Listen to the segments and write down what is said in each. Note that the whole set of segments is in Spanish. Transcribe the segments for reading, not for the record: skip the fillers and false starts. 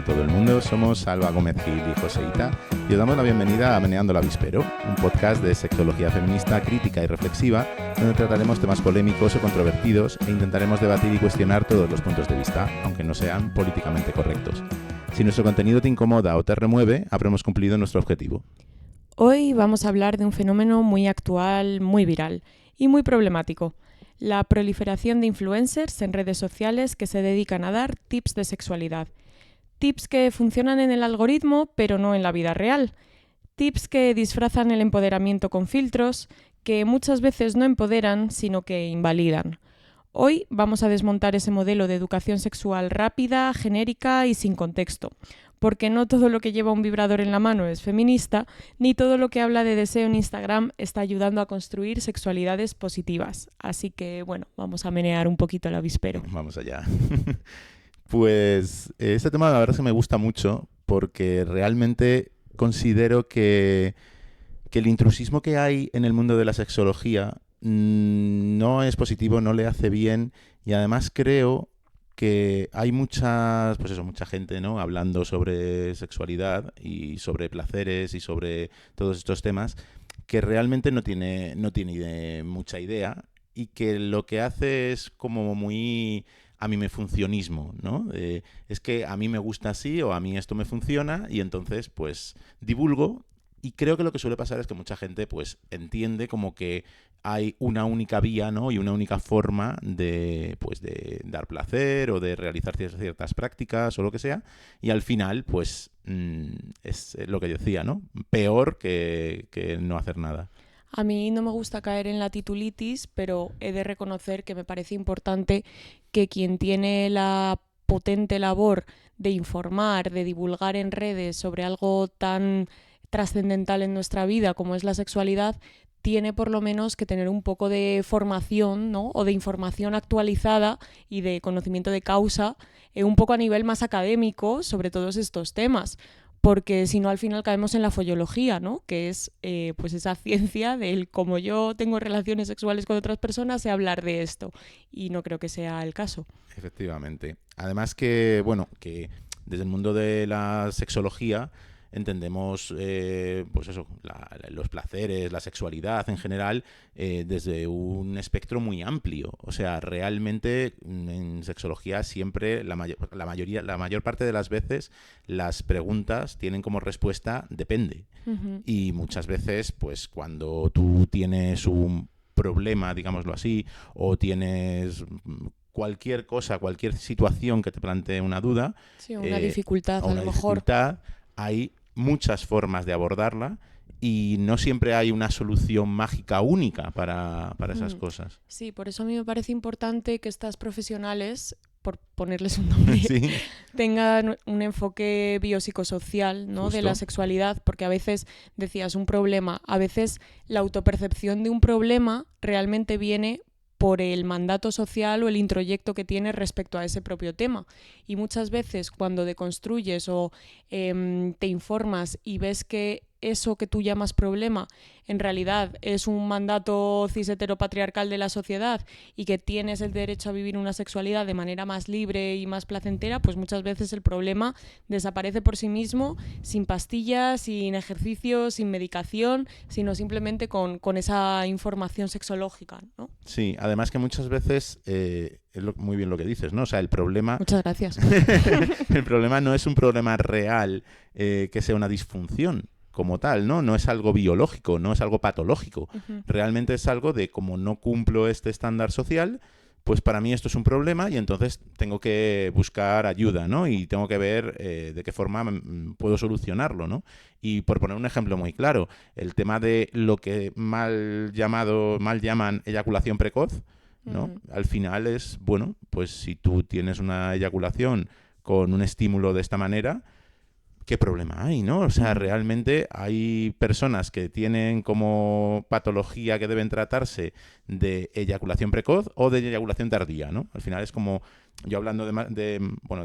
todo el mundo, somos Alba Gómez Gil y Joseita y os damos la bienvenida a Meneando el Avispero, un podcast de sexología feminista crítica y reflexiva donde trataremos temas polémicos o controvertidos e intentaremos debatir y cuestionar todos los puntos de vista, aunque no sean políticamente correctos. Si nuestro contenido te incomoda o te remueve, habremos cumplido nuestro objetivo. Hoy vamos a hablar de un fenómeno muy actual, muy viral y muy problemático. La proliferación de influencers en redes sociales que se dedican a dar tips de sexualidad. Tips que funcionan en el algoritmo, pero no en la vida real. Tips que disfrazan el empoderamiento con filtros, que muchas veces no empoderan, sino que invalidan. Hoy vamos a desmontar ese modelo de educación sexual rápida, genérica y sin contexto, porque no todo lo que lleva un vibrador en la mano es feminista, ni todo lo que habla de deseo en Instagram está ayudando a construir sexualidades positivas. Así que, bueno, vamos a menear un poquito el avispero. Vamos allá. Pues este tema la verdad es que me gusta mucho porque realmente considero que el intrusismo que hay en el mundo de la sexología no es positivo, no le hace bien y además creo que hay mucha gente, ¿no?, hablando sobre sexualidad y sobre placeres y sobre todos estos temas que realmente no tiene mucha idea y que lo que hace es como muy a mí me funcionismo, ¿no? Es que a mí me gusta así o a mí esto me funciona y entonces pues divulgo. Y creo que lo que suele pasar es que mucha gente pues entiende como que hay una única vía, ¿no?, y una única forma de dar placer o de realizar ciertas prácticas o lo que sea, y al final pues es lo que yo decía, ¿no? Peor que no hacer nada. A mí no me gusta caer en la titulitis, pero he de reconocer que me parece importante que quien tiene la potente labor de informar, de divulgar en redes sobre algo tan trascendental en nuestra vida como es la sexualidad, tiene por lo menos que tener un poco de formación, ¿no?, o de información actualizada y de conocimiento de causa, un poco a nivel más académico sobre todos estos temas. Porque si no al final caemos en la follología, ¿no?, que es pues esa ciencia del como yo tengo relaciones sexuales con otras personas, sé hablar de esto. Y no creo que sea el caso. Efectivamente. Además que desde el mundo de la sexología entendemos los placeres, la sexualidad en general, desde un espectro muy amplio. O sea, realmente en sexología siempre la mayor parte de las veces las preguntas tienen como respuesta depende. Uh-huh. Y muchas veces, pues cuando tú tienes un problema, digámoslo así, o tienes cualquier cosa, cualquier situación que te plantee una duda, sí, una dificultad, a lo mejor hay muchas formas de abordarla y no siempre hay una solución mágica única para esas cosas. Sí, por eso a mí me parece importante que estas profesionales, por ponerles un nombre, sí, tengan un enfoque biopsicosocial, ¿no?, de la sexualidad, porque a veces decías un problema, a veces la autopercepción de un problema realmente viene por el mandato social o el introyecto que tienes respecto a ese propio tema. Y muchas veces cuando deconstruyes o te informas y ves que eso que tú llamas problema en realidad es un mandato cis heteropatriarcal de la sociedad y que tienes el derecho a vivir una sexualidad de manera más libre y más placentera, pues muchas veces el problema desaparece por sí mismo, sin pastillas, sin ejercicios, sin medicación, sino simplemente con esa información sexológica, ¿no? Sí, además que muchas veces es muy bien lo que dices, ¿no? O sea, el problema... Muchas gracias. El problema no es un problema real que sea una disfunción como tal, ¿no? No es algo biológico, no es algo patológico. Uh-huh. Realmente es algo de como no cumplo este estándar social, pues para mí esto es un problema y entonces tengo que buscar ayuda, ¿no? Y tengo que ver de qué forma puedo solucionarlo, ¿no? Y por poner un ejemplo muy claro, el tema de lo que mal llaman eyaculación precoz, ¿no? Uh-huh. Al final es, bueno, pues si tú tienes una eyaculación con un estímulo de esta manera, ¿qué problema hay, no? O sea, realmente hay personas que tienen como patología que deben tratarse de eyaculación precoz o de eyaculación tardía, ¿no? Al final es como yo hablando de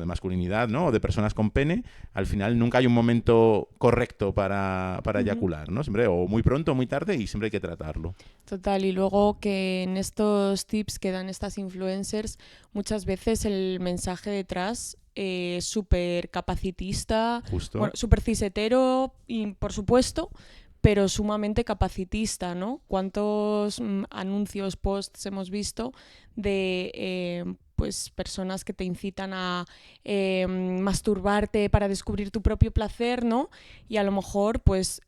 masculinidad, ¿no? O de personas con pene, al final nunca hay un momento correcto para eyacular, ¿no? Siempre o muy pronto o muy tarde y siempre hay que tratarlo. Total, y luego que en estos tips que dan estas influencers, muchas veces el mensaje detrás es súper capacitista, Justo. Súper cisetero, y por supuesto, pero sumamente capacitista, ¿no? ¿Cuántos anuncios, posts hemos visto de pues personas que te incitan a masturbarte para descubrir tu propio placer, ¿no? Y a lo mejor pues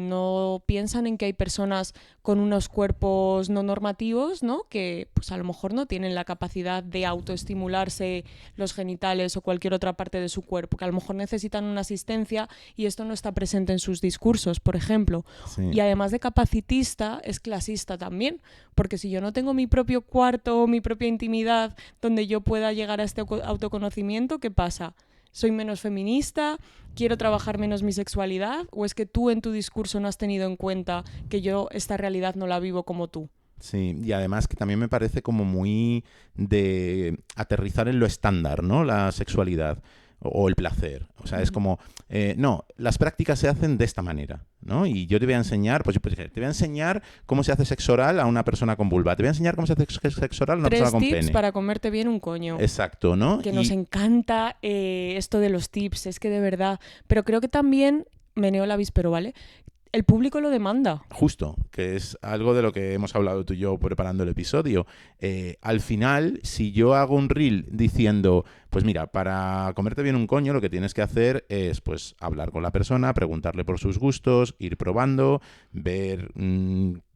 no piensan en que hay personas con unos cuerpos no normativos, ¿no? Que pues a lo mejor no tienen la capacidad de autoestimularse los genitales o cualquier otra parte de su cuerpo, que a lo mejor necesitan una asistencia y esto no está presente en sus discursos, por ejemplo. Sí. Y además de capacitista, es clasista también, porque si yo no tengo mi propio cuarto, mi propia intimidad, donde yo pueda llegar a este autoconocimiento, ¿qué pasa? ¿Soy menos feminista? ¿Quiero trabajar menos mi sexualidad? ¿O es que tú en tu discurso no has tenido en cuenta que yo esta realidad no la vivo como tú? Sí, y además que también me parece como muy de aterrizar en lo estándar, ¿no? La sexualidad o el placer. O sea, es como, no, las prácticas se hacen de esta manera, ¿no? Y yo te voy a enseñar, pues te voy a enseñar cómo se hace sexo oral a una persona con vulva. Te voy a enseñar cómo se hace sexo oral a una persona con pene. 3 tips para comerte bien un coño. Exacto, ¿no? Que nos encanta esto de los tips, es que de verdad. Pero creo que también, meneo el avispero, ¿vale? El público lo demanda. Justo, que es algo de lo que hemos hablado tú y yo preparando el episodio. Al final, si yo hago un reel diciendo, pues mira, para comerte bien un coño lo que tienes que hacer es pues hablar con la persona, preguntarle por sus gustos, ir probando, ver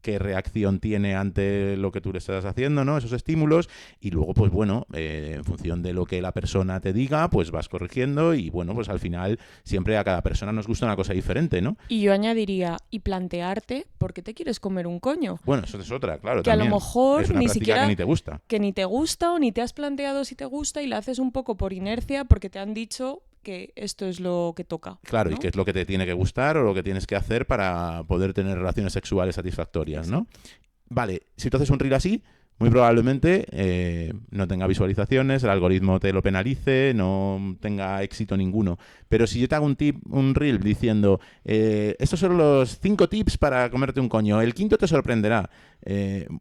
qué reacción tiene ante lo que tú le estás haciendo, ¿no? Esos estímulos, y luego, pues bueno, en función de lo que la persona te diga, pues vas corrigiendo y bueno, pues al final siempre a cada persona nos gusta una cosa diferente, ¿no? Y yo añadiría, y plantearte por qué te quieres comer un coño. Bueno, eso es otra, claro. Que también. A lo mejor es una ni siquiera que ni te gusta. Que ni te gusta o ni te has planteado si te gusta y la haces un poco por inercia porque te han dicho que esto es lo que toca. Claro, ¿no? Y que es lo que te tiene que gustar o lo que tienes que hacer para poder tener relaciones sexuales satisfactorias, ¿no? Vale, si tú haces un reel así, muy probablemente no tenga visualizaciones, el algoritmo te lo penalice, no tenga éxito ninguno. Pero si yo te hago un reel diciendo, estos son los 5 tips para comerte un coño, el 5º te sorprenderá,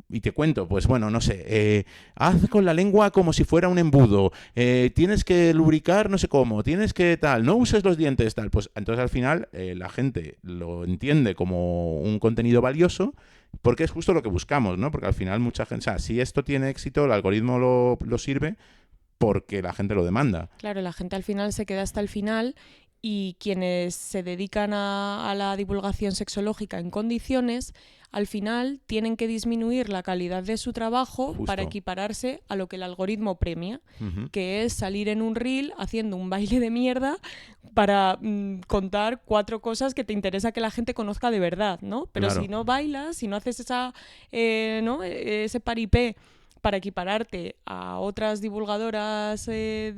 y te cuento, pues bueno, no sé, haz con la lengua como si fuera un embudo, tienes que lubricar no sé cómo, tienes que tal, no uses los dientes, tal. Pues entonces al final la gente lo entiende como un contenido valioso, porque es justo lo que buscamos, ¿no? Porque al final mucha gente, o sea, si esto tiene éxito, el algoritmo lo sirve porque la gente lo demanda. Claro, la gente al final se queda hasta el final y quienes se dedican a la divulgación sexológica en condiciones, al final tienen que disminuir la calidad de su trabajo Justo. para equipararse a lo que el algoritmo premia, Uh-huh. que es salir en un reel haciendo un baile de mierda para contar 4 cosas que te interesa que la gente conozca de verdad, ¿no? Pero Claro. si no bailas, si no haces ese paripé para equipararte a otras divulgadoras de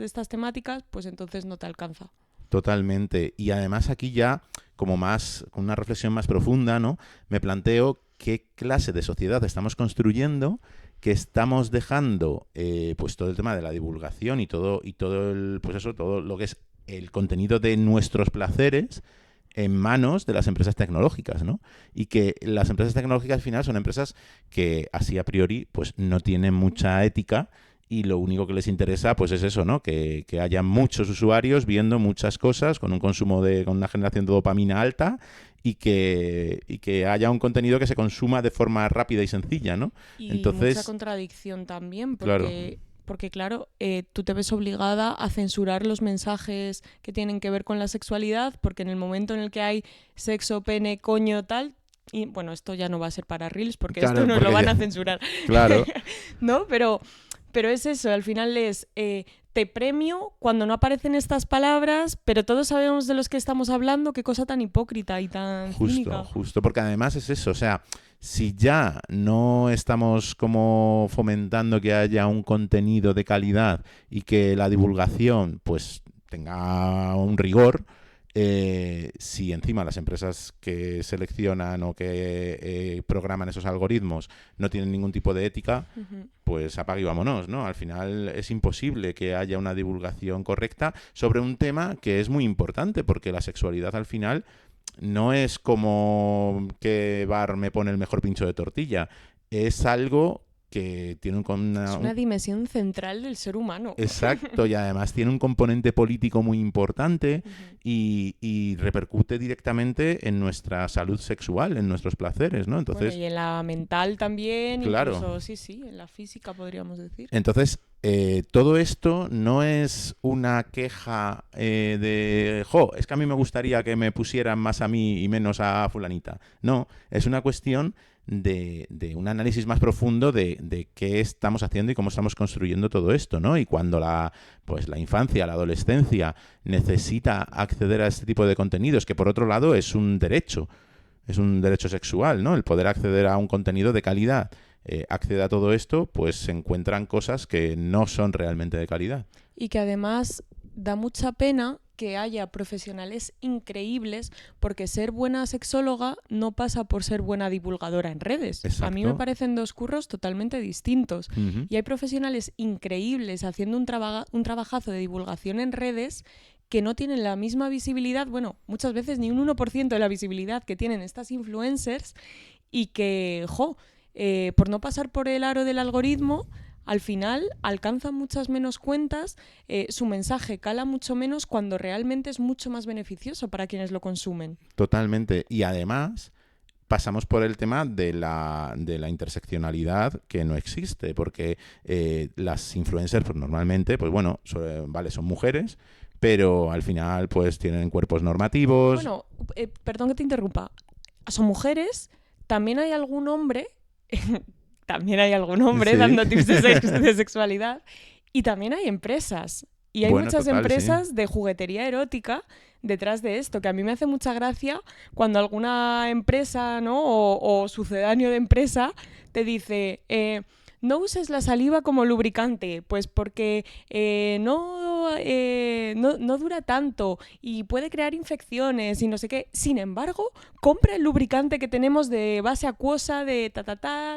estas temáticas, pues entonces no te alcanza. Totalmente. Y además aquí ya, como más, con una reflexión más profunda, ¿no? Me planteo qué clase de sociedad estamos construyendo, que estamos dejando pues todo el tema de la divulgación y todo lo que es el contenido de nuestros placeres en manos de las empresas tecnológicas, ¿no? Y que las empresas tecnológicas al final son empresas que así a priori pues no tienen mucha ética. Y lo único que les interesa, pues es eso, ¿no? Que haya muchos usuarios viendo muchas cosas con un consumo con una generación de dopamina alta y que haya un contenido que se consuma de forma rápida y sencilla, ¿no? Y entonces, mucha contradicción también, claro. Porque claro, tú te ves obligada a censurar los mensajes que tienen que ver con la sexualidad, porque en el momento en el que hay sexo, pene, coño, tal, y bueno, esto ya no va a ser para Reels, porque Claro, esto nos porque lo van ya- a censurar. Claro. ¿No? Pero es eso, al final es, te premio cuando no aparecen estas palabras, pero todos sabemos de los que estamos hablando, qué cosa tan hipócrita y tan cínica. Justo, porque además es eso, o sea, si ya no estamos como fomentando que haya un contenido de calidad y que la divulgación pues tenga un rigor, si encima las empresas que seleccionan o que programan esos algoritmos no tienen ningún tipo de ética, pues apague y vámonos, ¿no? Al final es imposible que haya una divulgación correcta sobre un tema que es muy importante, porque la sexualidad al final no es como qué bar me pone el mejor pincho de tortilla, es algo que tiene es una dimensión central del ser humano. Exacto, y además tiene un componente político muy importante y repercute directamente en nuestra salud sexual, en nuestros placeres, ¿no? Entonces, bueno, y en la mental también, claro. Incluso, sí, en la física podríamos decir. Entonces, todo esto no es una queja de, es que a mí me gustaría que me pusieran más a mí y menos a fulanita. No, es una cuestión de un análisis más profundo de qué estamos haciendo y cómo estamos construyendo todo esto, ¿no? Y cuando la infancia, la adolescencia necesita acceder a este tipo de contenidos, que por otro lado es un derecho sexual, ¿no? El poder acceder a un contenido de calidad, accede a todo esto, pues se encuentran cosas que no son realmente de calidad. Y que además da mucha pena que haya profesionales increíbles, porque ser buena sexóloga no pasa por ser buena divulgadora en redes. Exacto. A mí me parecen dos curros totalmente distintos. Y hay profesionales increíbles haciendo un trabajazo de divulgación en redes que no tienen la misma visibilidad, bueno, muchas veces ni un 1% de la visibilidad que tienen estas influencers, y que, por no pasar por el aro del algoritmo, al final alcanzan muchas menos cuentas, su mensaje cala mucho menos cuando realmente es mucho más beneficioso para quienes lo consumen. Totalmente. Y además pasamos por el tema de la interseccionalidad, que no existe, porque las influencers pues, normalmente, pues bueno, son mujeres, pero al final pues tienen cuerpos normativos. Bueno, perdón que te interrumpa. Son mujeres, también hay algún hombre... Sí. Dando tips de sexualidad, y también hay empresas. Y hay muchas empresas de juguetería erótica detrás de esto, que a mí me hace mucha gracia cuando alguna empresa, ¿no? o sucedáneo de empresa te dice... no uses la saliva como lubricante, pues porque no dura tanto y puede crear infecciones y no sé qué. Sin embargo, compra el lubricante que tenemos de base acuosa, de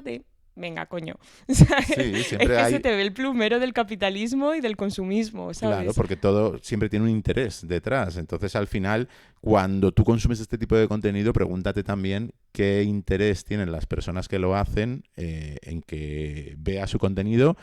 de... Venga, coño. Sí, es que se te ve el plumero del capitalismo y del consumismo, ¿sabes? Claro, porque todo siempre tiene un interés detrás. Entonces, al final, cuando tú consumes este tipo de contenido, pregúntate también qué interés tienen las personas que lo hacen en que vea su contenido,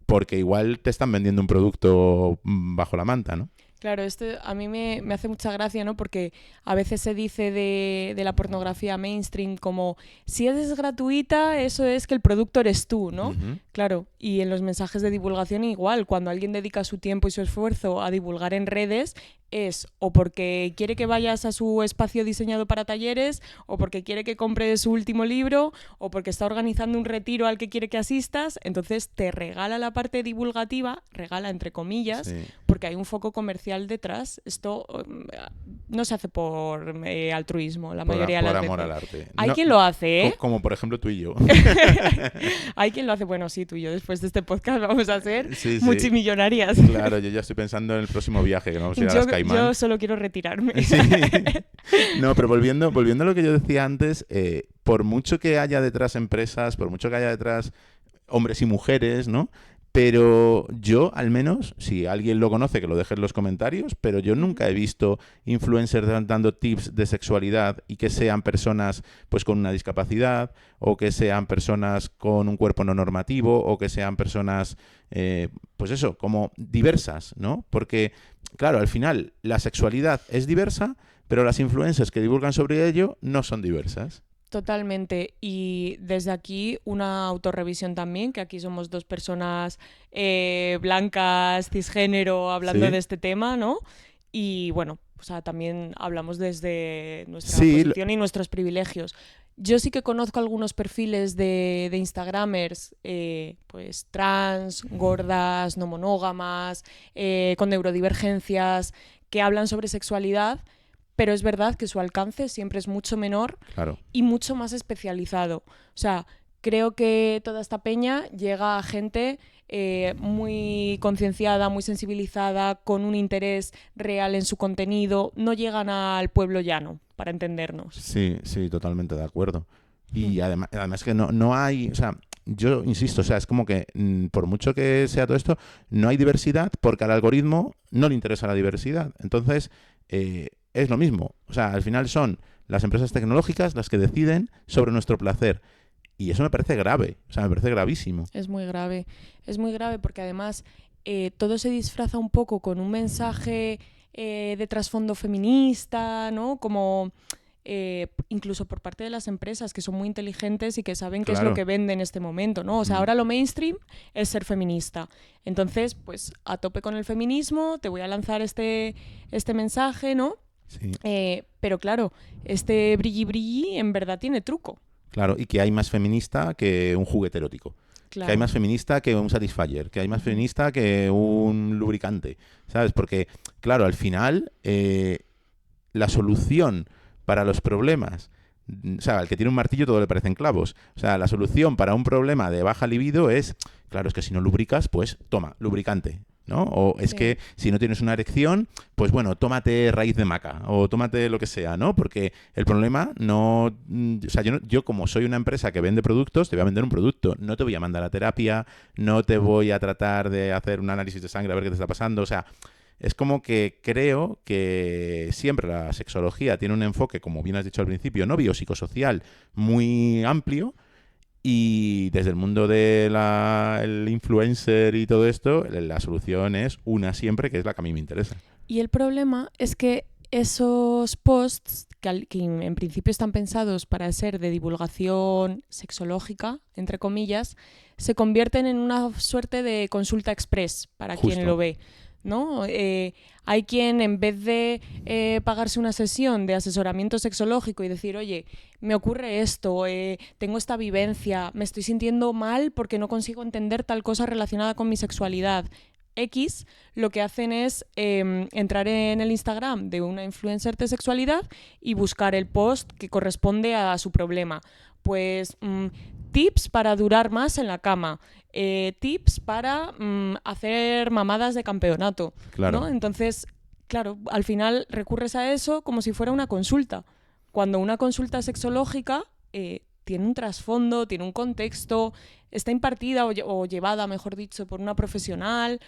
porque igual te están vendiendo un producto bajo la manta, ¿no? Claro, esto a mí me hace mucha gracia, ¿no? Porque a veces se dice de la pornografía mainstream como si es gratuita, eso es que el producto eres tú, ¿no? Claro, y en los mensajes de divulgación igual, cuando alguien dedica su tiempo y su esfuerzo a divulgar en redes, es o porque quiere que vayas a su espacio diseñado para talleres, o porque quiere que compres su último libro, o porque está organizando un retiro al que quiere que asistas. Entonces te regala la parte divulgativa, regala entre comillas, sí, porque hay un foco comercial detrás. Esto no se hace por altruismo, la mayoría de las veces. Por amor al arte. Hay quien lo hace, ¿eh? Como por ejemplo tú y yo. Hay quien lo hace. Bueno, sí, tú y yo después de este podcast vamos a ser multimillonarias. Claro, yo ya estoy pensando en el próximo viaje, que nos vamos a ir a las Caimán. Yo solo quiero retirarme. Sí. No, pero volviendo a lo que yo decía antes, por mucho que haya detrás empresas, por mucho que haya detrás hombres y mujeres, ¿no? Pero yo, al menos, si alguien lo conoce, que lo deje en los comentarios, pero yo nunca he visto influencers dando tips de sexualidad y que sean personas pues con una discapacidad, o que sean personas con un cuerpo no normativo, o que sean personas, pues eso, como diversas, ¿no? Porque, claro, al final la sexualidad es diversa, pero las influencers que divulgan sobre ello no son diversas. Totalmente. Y desde aquí una autorrevisión también, que aquí somos dos personas blancas, cisgénero, hablando de este tema, ¿no? Y bueno, o sea, también hablamos desde nuestra posición y nuestros privilegios. Yo sí que conozco algunos perfiles de Instagramers, pues trans, gordas, no monógamas, con neurodivergencias, que hablan sobre sexualidad, pero es verdad que su alcance siempre es mucho menor, claro, y mucho más especializado. O sea, creo que toda esta peña llega a gente muy concienciada, muy sensibilizada, con un interés real en su contenido. No llegan al pueblo llano, para entendernos. Sí, sí, totalmente de acuerdo. Y además que no hay, o sea, yo insisto, o sea, es como que por mucho que sea todo esto, no hay diversidad porque al algoritmo no le interesa la diversidad. Entonces, es lo mismo. O sea, al final son las empresas tecnológicas las que deciden sobre nuestro placer. Y eso me parece grave, o sea, me parece gravísimo. Es muy grave porque además todo se disfraza un poco con un mensaje de trasfondo feminista, ¿no? Como incluso por parte de las empresas que son muy inteligentes y que saben qué es lo que vende en este momento, ¿no? O sea, ahora lo mainstream es ser feminista. Entonces, pues a tope con el feminismo, te voy a lanzar este mensaje, ¿no? Sí. Pero claro, este brilli en verdad tiene truco. Claro, y que hay más feminista que un juguete erótico. Claro. Que hay más feminista que un Satisfyer, que hay más feminista que un lubricante, ¿sabes? Porque, claro, al final la solución para los problemas, o sea, al que tiene un martillo todo le parecen clavos. O sea, la solución para un problema de baja libido es, claro, es que si no lubricas, pues toma, lubricante, ¿no? O es que si no tienes una erección, pues bueno, tómate raíz de maca o tómate lo que sea, ¿no? Porque el problema no... O sea, yo como soy una empresa que vende productos, te voy a vender un producto. No te voy a mandar a terapia, no te voy a tratar de hacer un análisis de sangre a ver qué te está pasando. O sea, es como que creo que siempre la sexología tiene un enfoque, como bien has dicho al principio, no biopsicosocial, muy amplio. Y desde el mundo del influencer y todo esto, la solución es una siempre, que es la que a mí me interesa. Y el problema es que esos posts, que en principio están pensados para ser de divulgación sexológica, entre comillas, se convierten en una suerte de consulta express para quien lo ve, ¿no? Hay quien, en vez de pagarse una sesión de asesoramiento sexológico y decir, oye, me ocurre esto, tengo esta vivencia, me estoy sintiendo mal porque no consigo entender tal cosa relacionada con mi sexualidad X, lo que hacen es entrar en el Instagram de una influencer de sexualidad y buscar el post que corresponde a su problema. Pues tips para durar más en la cama, tips para hacer mamadas de campeonato, claro. ¿no? Entonces, claro, al final recurres a eso como si fuera una consulta, cuando una consulta sexológica tiene un trasfondo, tiene un contexto, está impartida o llevada, mejor dicho, por una profesional.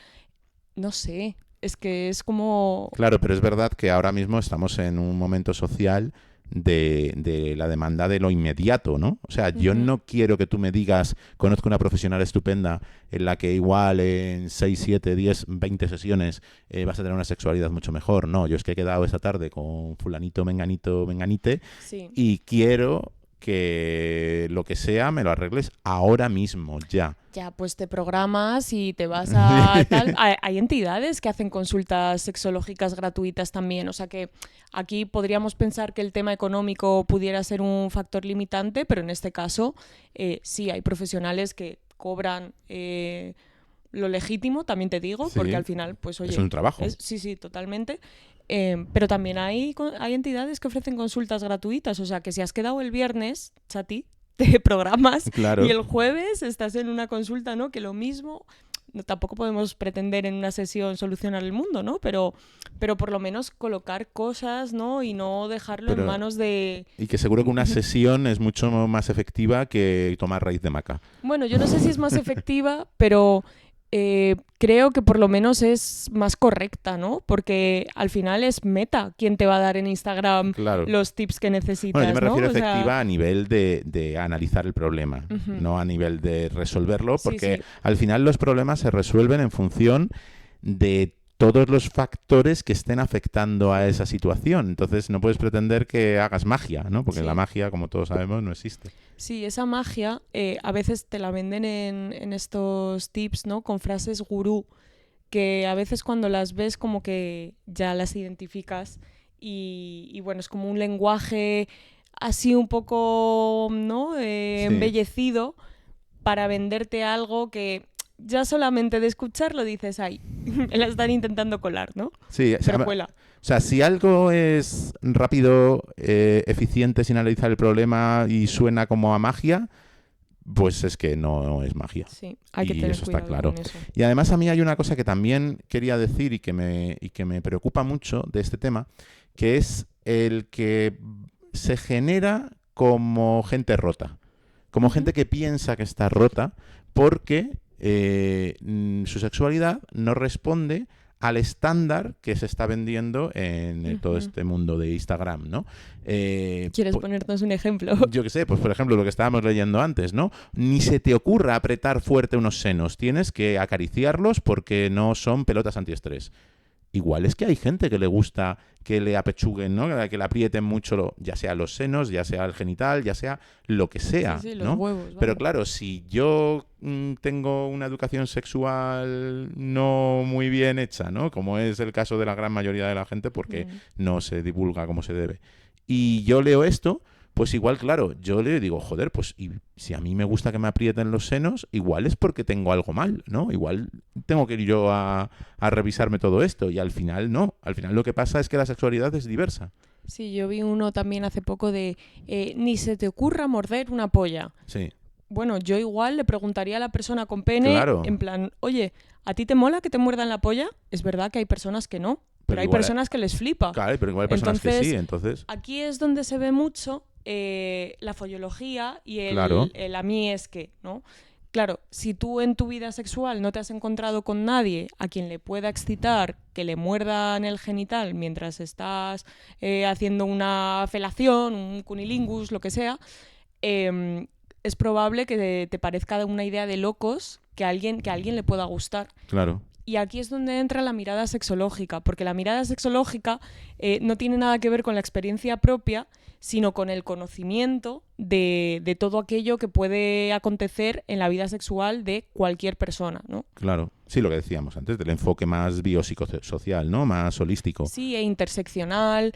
No sé, es que es como... Claro, pero es verdad que ahora mismo estamos en un momento social de la demanda de lo inmediato, ¿no? O sea, yo no quiero que tú me digas, conozco una profesional estupenda en la que igual en 6, 7, 10, 20 sesiones vas a tener una sexualidad mucho mejor. No, yo es que he quedado esta tarde con fulanito, menganito, menganite y quiero que lo que sea me lo arregles ahora mismo, ya. Ya, pues te programas y te vas a tal... Hay entidades que hacen consultas sexológicas gratuitas también, o sea que aquí podríamos pensar que el tema económico pudiera ser un factor limitante, pero en este caso sí, hay profesionales que cobran lo legítimo, también te digo, porque al final, pues oye... Es un trabajo. Sí, totalmente. Pero también hay entidades que ofrecen consultas gratuitas, o sea que si has quedado el viernes, chati, te programas y el jueves estás en una consulta, ¿no? Que lo mismo, tampoco podemos pretender en una sesión solucionar el mundo, ¿no? Pero por lo menos colocar cosas, ¿no? Y no dejarlo en manos de... Y que seguro que una sesión es mucho más efectiva que tomar raíz de maca. Bueno, yo no sé si es más efectiva, pero... creo que por lo menos es más correcta, ¿no? Porque al final es Meta quien te va a dar en Instagram los tips que necesitas. Bueno, yo me refiero ¿no? efectiva a nivel de analizar el problema, no a nivel de resolverlo, porque al final los problemas se resuelven en función de todos los factores que estén afectando a esa situación. Entonces no puedes pretender que hagas magia, ¿no? Porque la magia, como todos sabemos, no existe. Sí, esa magia a veces te la venden en estos tips, ¿no? Con frases gurú, que a veces cuando las ves como que ya las identificas y bueno, es como un lenguaje así un poco, ¿no? Embellecido para venderte algo que... ya solamente de escucharlo dices, ay, me la están intentando colar, ¿no? Sí, pero cuela. O sea, si algo es rápido, eficiente, sin analizar el problema y suena como a magia, pues es que no es magia. Sí, hay que tener eso cuidado está claro. con eso. Y además a mí hay una cosa que también quería decir y que me preocupa mucho de este tema, que es el que se genera como gente rota, como gente que piensa que está rota porque su sexualidad no responde al estándar que se está vendiendo en todo este mundo de Instagram, ¿no? ¿Quieres ponernos un ejemplo? Yo qué sé, pues por ejemplo lo que estábamos leyendo antes, ¿no? Ni se te ocurra apretar fuerte unos senos, tienes que acariciarlos porque no son pelotas antiestrés. Igual es que hay gente que le gusta que le apechuguen, ¿no? Que le aprieten mucho, ya sea los senos, ya sea el genital, ya sea lo que sea, sí, ¿no? los huevos, pero claro, si yo tengo una educación sexual no muy bien hecha, ¿no? Como es el caso de la gran mayoría de la gente, porque no se divulga como se debe. Y yo leo esto, pues igual, claro, yo le digo, joder, pues y si a mí me gusta que me aprieten los senos, igual es porque tengo algo mal, ¿no? Igual tengo que ir yo a revisarme todo esto y al final no. Al final lo que pasa es que la sexualidad es diversa. Sí, yo vi uno también hace poco de ni se te ocurra morder una polla. Sí. Bueno, yo igual le preguntaría a la persona con pene, Claro. en plan, oye, ¿a ti te mola que te muerdan la polla? Es verdad que hay personas que no, pero hay personas que les flipa. Claro, pero igual hay personas que sí, entonces... Aquí es donde se ve mucho la follología y el a mí es que, ¿no? Claro, si tú en tu vida sexual no te has encontrado con nadie a quien le pueda excitar que le muerdan el genital mientras estás haciendo una felación, un cunilingus, lo que sea, es probable que te parezca una idea de locos que a alguien le pueda gustar. Claro. Y aquí es donde entra la mirada sexológica, porque la mirada sexológica no tiene nada que ver con la experiencia propia, sino con el conocimiento de todo aquello que puede acontecer en la vida sexual de cualquier persona, ¿no? Claro. Sí, lo que decíamos antes, del enfoque más biopsicosocial, ¿no? Más holístico. Sí, e interseccional,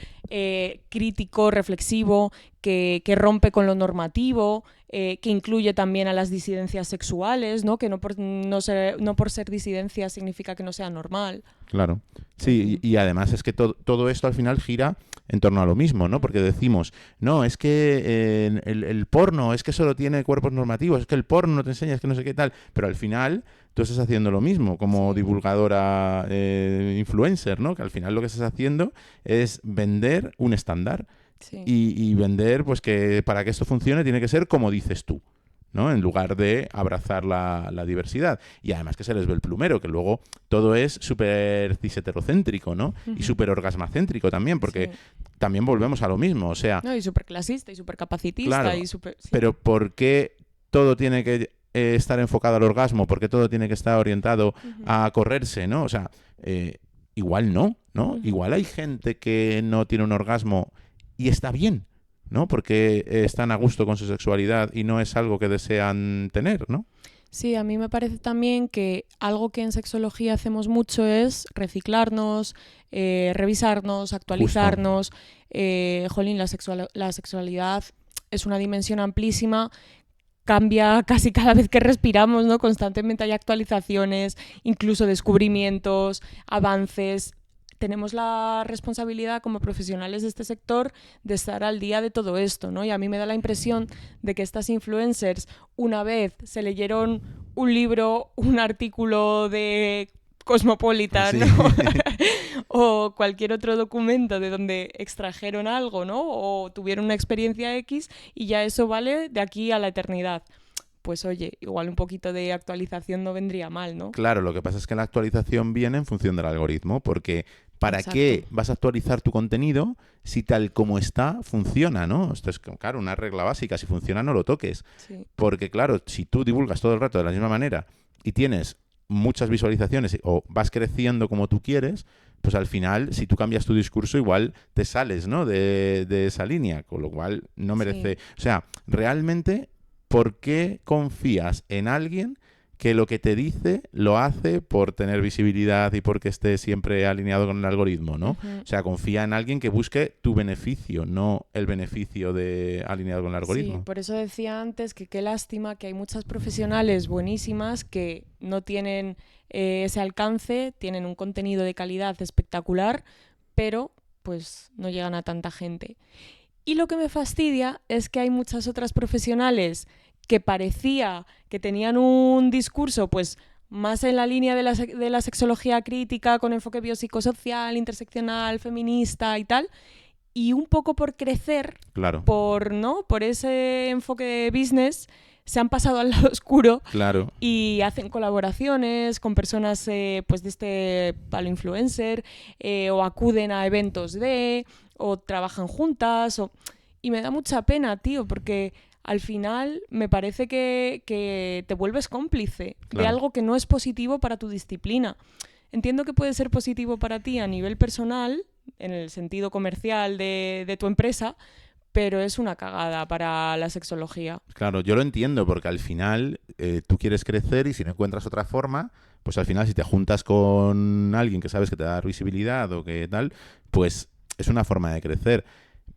crítico, reflexivo, que rompe con lo normativo, que incluye también a las disidencias sexuales, ¿no? Que no por ser disidencia significa que no sea normal. Claro. Sí, y además es que todo esto al final gira en torno a lo mismo, ¿no? Porque decimos, no, es que el porno es que solo tiene cuerpos normativos, es que el porno no te enseña, es que no sé qué tal, pero al final tú estás haciendo lo mismo como divulgadora influencer, ¿no? Que al final lo que estás haciendo es vender un estándar y vender, pues que para que esto funcione tiene que ser como dices tú, ¿no? En lugar de abrazar la diversidad. Y además que se les ve el plumero, que luego todo es súper cis-heterocéntrico, ¿no? Y súper orgasmacéntrico también, porque también volvemos a lo mismo, o sea... No, y súper clasista y súper capacitista. Claro, y súper... Sí. Pero ¿por qué todo tiene que estar enfocado al orgasmo? ¿Por qué todo tiene que estar orientado a correrse, ¿no? O sea, igual no, ¿no? Igual hay gente que no tiene un orgasmo y está bien, ¿no? Porque están a gusto con su sexualidad y no es algo que desean tener, ¿no? Sí, a mí me parece también que algo que en sexología hacemos mucho es reciclarnos, revisarnos, actualizarnos. Jolín, la sexualidad es una dimensión amplísima, cambia casi cada vez que respiramos, ¿no? Constantemente hay actualizaciones, incluso descubrimientos, avances. Tenemos la responsabilidad como profesionales de este sector de estar al día de todo esto, ¿no? Y a mí me da la impresión de que estas influencers, una vez se leyeron un libro, un artículo de Cosmopolitan, ¿no? o cualquier otro documento de donde extrajeron algo, ¿no? O tuvieron una experiencia X y ya eso vale de aquí a la eternidad. Pues oye, igual un poquito de actualización no vendría mal, ¿no? Claro, lo que pasa es que la actualización viene en función del algoritmo, porque ¿para qué vas a actualizar tu contenido si tal como está funciona, ¿no? Esto es, claro, una regla básica. Si funciona, no lo toques. Sí. Porque, claro, si tú divulgas todo el rato de la misma manera y tienes muchas visualizaciones o vas creciendo como tú quieres, pues al final, si tú cambias tu discurso, igual te sales, ¿no? de esa línea, con lo cual no merece... O sea, realmente, ¿por qué confías en alguien que lo que te dice lo hace por tener visibilidad y porque esté siempre alineado con el algoritmo, ¿no? O sea, confía en alguien que busque tu beneficio, no el beneficio de alineado con el algoritmo. Sí, por eso decía antes que qué lástima que hay muchas profesionales buenísimas que no tienen ese alcance, tienen un contenido de calidad espectacular, pero pues no llegan a tanta gente. Y lo que me fastidia es que hay muchas otras profesionales que parecía que tenían un discurso pues más en la línea de la sexología crítica, con enfoque biopsicosocial, interseccional, feminista y tal, y un poco por crecer, claro, por ese enfoque de business, se han pasado al lado oscuro, claro, y hacen colaboraciones con personas pues de este palo influencer, o acuden a eventos o trabajan juntas, y me da mucha pena, tío, porque al final me parece que te vuelves cómplice de algo que no es positivo para tu disciplina. Entiendo que puede ser positivo para ti a nivel personal, en el sentido comercial de tu empresa, pero es una cagada para la sexología. Claro, yo lo entiendo, porque al final tú quieres crecer y si no encuentras otra forma, pues al final si te juntas con alguien que sabes que te da visibilidad o que tal, pues es una forma de crecer.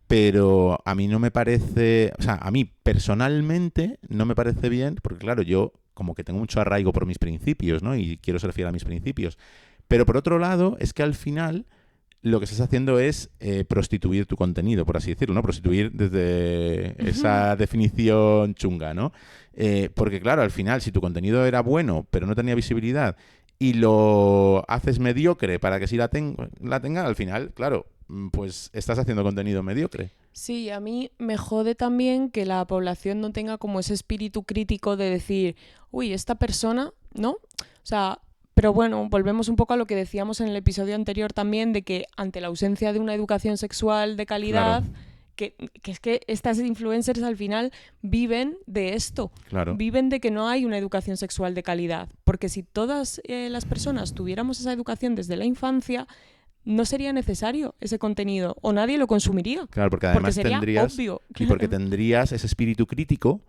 Pero a mí no me parece, o sea, a mí personalmente no me parece bien, porque claro, yo como que tengo mucho arraigo por mis principios, ¿no? Y quiero ser fiel a mis principios. Pero por otro lado, es que al final lo que estás haciendo es prostituir tu contenido, por así decirlo, ¿no? Prostituir desde esa definición chunga, ¿no? Porque claro, al final, si tu contenido era bueno, pero no tenía visibilidad, y lo haces mediocre para que sí la tenga, al final, claro, pues estás haciendo contenido mediocre. Sí, a mí me jode también que la población no tenga como ese espíritu crítico de decir, uy, esta persona, ¿no? O sea, pero bueno, volvemos un poco a lo que decíamos en el episodio anterior también, de que ante la ausencia de una educación sexual de calidad, que es que estas influencers al final viven de esto, viven de que no hay una educación sexual de calidad, porque si todas las personas tuviéramos esa educación desde la infancia, no sería necesario ese contenido o nadie lo consumiría. Claro, porque además sería obvio. Y porque tendrías ese espíritu crítico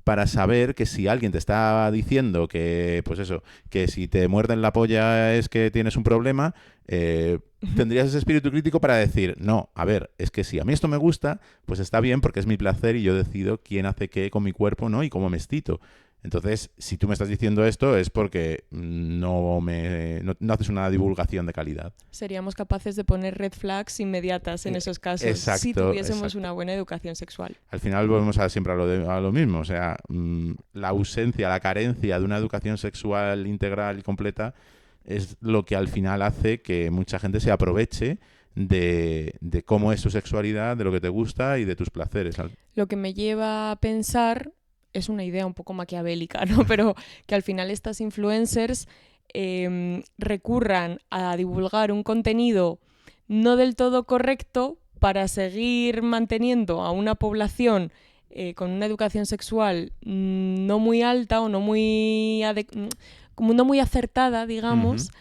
para saber que si alguien te está diciendo que, pues eso, que si te muerden la polla es que tienes un problema, tendrías ese espíritu crítico para decir, no, a ver, es que si a mí esto me gusta, pues está bien porque es mi placer y yo decido quién hace qué con mi cuerpo, ¿no? Y cómo me excito. Entonces, si tú me estás diciendo esto es porque no haces una divulgación de calidad. Seríamos capaces de poner red flags inmediatas en esos casos si tuviésemos una buena educación sexual. Al final volvemos siempre a lo mismo. O sea, la ausencia, la carencia de una educación sexual integral y completa es lo que al final hace que mucha gente se aproveche de cómo es tu sexualidad, de lo que te gusta y de tus placeres. Lo que me lleva a pensar... es una idea un poco maquiavélica, ¿no? Pero que al final estas influencers recurran a divulgar un contenido no del todo correcto para seguir manteniendo a una población con una educación sexual no muy alta o no muy acertada, digamos,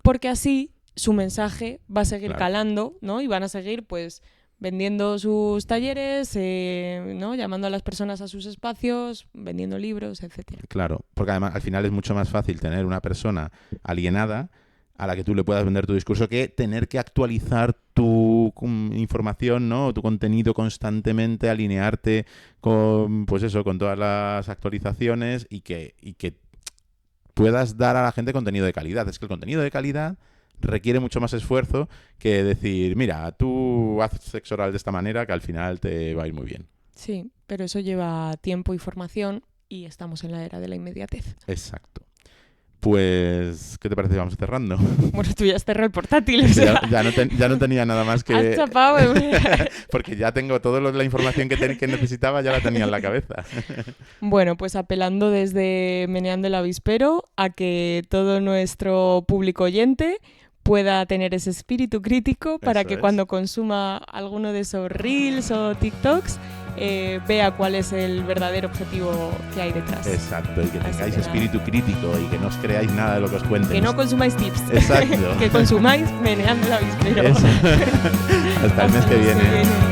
porque así su mensaje va a seguir calando, ¿no? Y van a seguir, pues, vendiendo sus talleres, ¿no? Llamando a las personas a sus espacios, vendiendo libros, etc. Claro, porque además al final es mucho más fácil tener una persona alienada a la que tú le puedas vender tu discurso que tener que actualizar tu información, ¿no? Tu contenido constantemente, alinearte con, pues eso, con todas las actualizaciones y que puedas dar a la gente contenido de calidad. Es que el contenido de calidad requiere mucho más esfuerzo que decir, mira, tú haces sexo oral de esta manera que al final te va a ir muy bien. Sí, pero eso lleva tiempo y formación y estamos en la era de la inmediatez. Exacto. Pues, ¿qué te parece si vamos cerrando? Bueno, tú ya has cerrado el portátil. O sea. ya no tenía nada más que... Has chapado. Porque ya tengo toda la información que necesitaba, ya la tenía en la cabeza. Bueno, pues apelando desde Meneando el Avispero a que todo nuestro público oyente pueda tener ese espíritu crítico para que cuando consuma alguno de esos reels o TikToks vea cuál es el verdadero objetivo que hay detrás. Exacto, y que tengáis espíritu crítico y que no os creáis nada de lo que os cuenten. Que no consumáis tips. Exacto. Que consumáis Meneando el Avispero. Hasta el mes que viene.